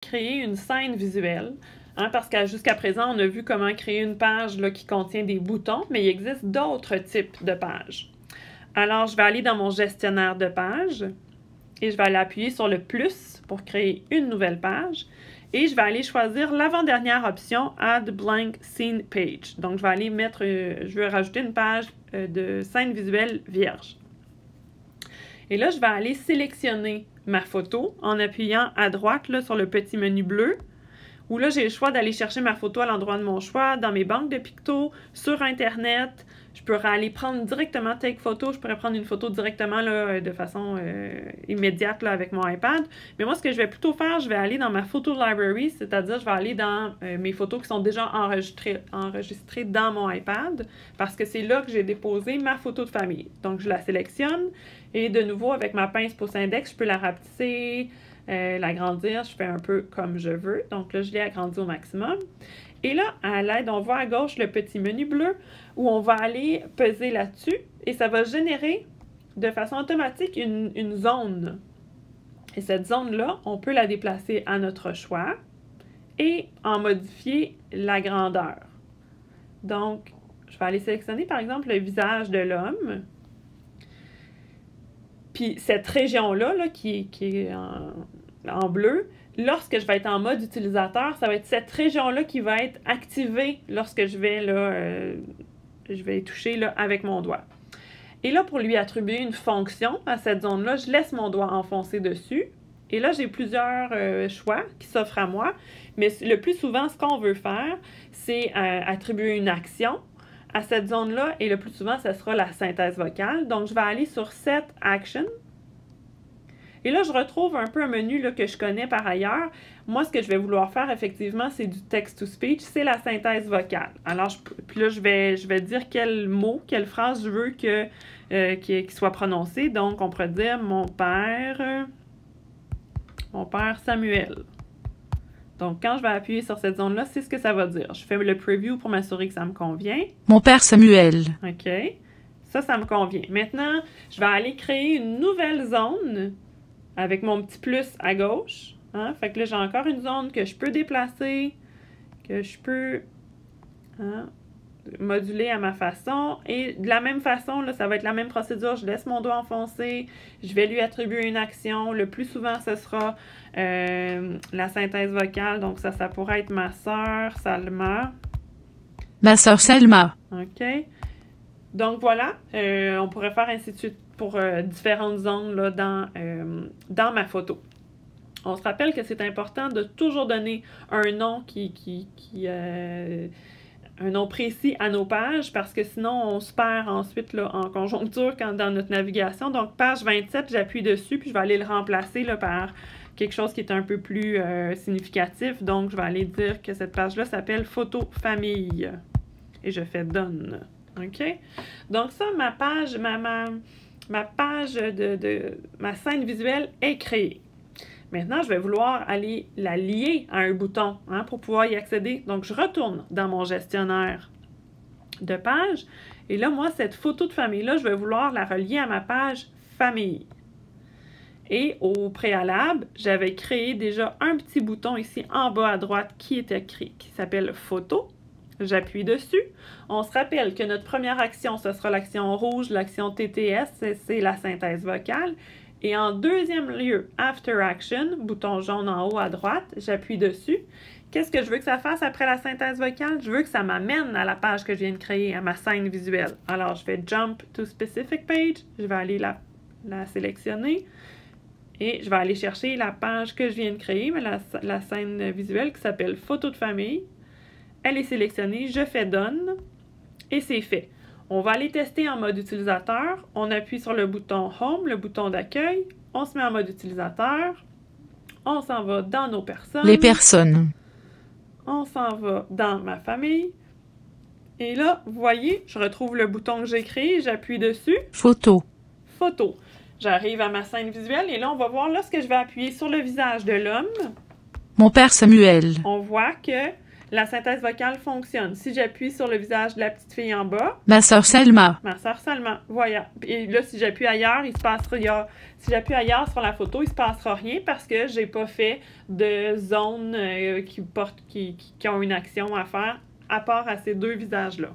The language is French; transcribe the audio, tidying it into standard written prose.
créer une scène visuelle. Parce que jusqu'à présent, on a vu comment créer une page là, qui contient des boutons, mais il existe d'autres types de pages. Alors, je vais aller dans mon gestionnaire de pages et je vais aller appuyer sur le plus pour créer une nouvelle page. Et je vais aller choisir l'avant-dernière option, Add Blank Scene Page. Donc, je vais aller mettre, je vais rajouter une page de scène visuelle vierge. Et là, je vais aller sélectionner ma photo en appuyant à droite là, sur le petit menu bleu, où là, j'ai le choix d'aller chercher ma photo à l'endroit de mon choix, dans mes banques de pictos, sur Internet. Je pourrais aller prendre directement Take Photo. Je pourrais prendre une photo directement là, de façon immédiate là, avec mon iPad. Mais moi, ce que je vais plutôt faire, je vais aller dans ma photo library, c'est-à-dire je vais aller dans mes photos qui sont déjà enregistrées dans mon iPad, parce que c'est là que j'ai déposé ma photo de famille. Donc, je la sélectionne et de nouveau, avec ma pince pouce index, je peux la rapetisser, l'agrandir. Je fais un peu comme je veux. Donc là, je l'ai agrandi au maximum. Et là, à l'aide, on voit à gauche le petit menu bleu où on va aller peser là-dessus et ça va générer de façon automatique une zone. Et cette zone-là, on peut la déplacer à notre choix et en modifier la grandeur. Donc, je vais aller sélectionner par exemple le visage de l'homme. Puis cette région-là, là, qui est en bleu, lorsque je vais être en mode utilisateur, ça va être cette région-là qui va être activée lorsque je vais, là, je vais toucher là, avec mon doigt. Et là, pour lui attribuer une fonction à cette zone-là, je laisse mon doigt enfoncer dessus. Et là, j'ai plusieurs choix qui s'offrent à moi. Mais le plus souvent, ce qu'on veut faire, c'est attribuer une action à cette zone-là. Et le plus souvent, ce sera la synthèse vocale. Donc, je vais aller sur Set Action. Et là, je retrouve un peu un menu là, que je connais par ailleurs. Moi, ce que je vais vouloir faire, effectivement, c'est du text-to-speech. C'est la synthèse vocale. Alors, puis là, je vais dire quel mot, quelle phrase je veux qu'il soit prononcé. Donc, on pourrait dire « Mon père Samuel ». Donc, quand je vais appuyer sur cette zone-là, c'est ce que ça va dire. Je fais le preview pour m'assurer que ça me convient. Mon père Samuel. OK. Ça me convient. Maintenant, je vais aller créer une nouvelle zone avec mon petit plus à gauche. Fait que là, j'ai encore une zone que je peux déplacer, que je peux moduler à ma façon. Et de la même façon, là, ça va être la même procédure. Je laisse mon doigt enfoncer. Je vais lui attribuer une action. Le plus souvent, ce sera la synthèse vocale. Donc ça pourrait être ma sœur Salma. Ma sœur Selma. OK. Donc voilà, on pourrait faire ainsi de suite pour différentes zones là, dans ma photo. On se rappelle que c'est important de toujours donner un nom un nom précis à nos pages parce que sinon on se perd ensuite là, en conjoncture dans notre navigation. Donc page 27, j'appuie dessus puis je vais aller le remplacer là, par quelque chose qui est un peu plus significatif. Donc je vais aller dire que cette page-là s'appelle Photo famille et je fais Done. OK? Donc ça, ma page de ma scène visuelle est créée. Maintenant, je vais vouloir aller la lier à un bouton pour pouvoir y accéder. Donc, je retourne dans mon gestionnaire de page. Et là, moi, cette photo de famille-là, je vais vouloir la relier à ma page famille. Et au préalable, j'avais créé déjà un petit bouton ici en bas à droite qui est écrit, qui s'appelle Photo. J'appuie dessus. On se rappelle que notre première action, ce sera l'action rouge, l'action TTS, c'est la synthèse vocale. Et en deuxième lieu, After Action, bouton jaune en haut à droite, j'appuie dessus. Qu'est-ce que je veux que ça fasse après la synthèse vocale? Je veux que ça m'amène à la page que je viens de créer, à ma scène visuelle. Alors, je vais Jump to Specific Page. Je vais aller la sélectionner. Et je vais aller chercher la page que je viens de créer, mais la scène visuelle qui s'appelle Photo de famille. Elle est sélectionnée, je fais Done et c'est fait. On va aller tester en mode utilisateur. On appuie sur le bouton Home, le bouton d'accueil. On se met en mode utilisateur. On s'en va dans nos personnes. Les personnes. On s'en va dans ma famille. Et là, vous voyez, je retrouve le bouton que j'ai créé. J'appuie dessus. Photo. Photo. J'arrive à ma scène visuelle et là, on va voir lorsque je vais appuyer sur le visage de l'homme. Mon père Samuel. On voit que La synthèse vocale fonctionne. Si j'appuie sur le visage de la petite fille en bas, Ma sœur Selma. ma sœur Salma, voilà. Et là, si j'appuie ailleurs, si j'appuie ailleurs sur la photo, il se passera rien parce que j'ai pas fait de zones qui ont une action à faire à part à ces deux visages-là.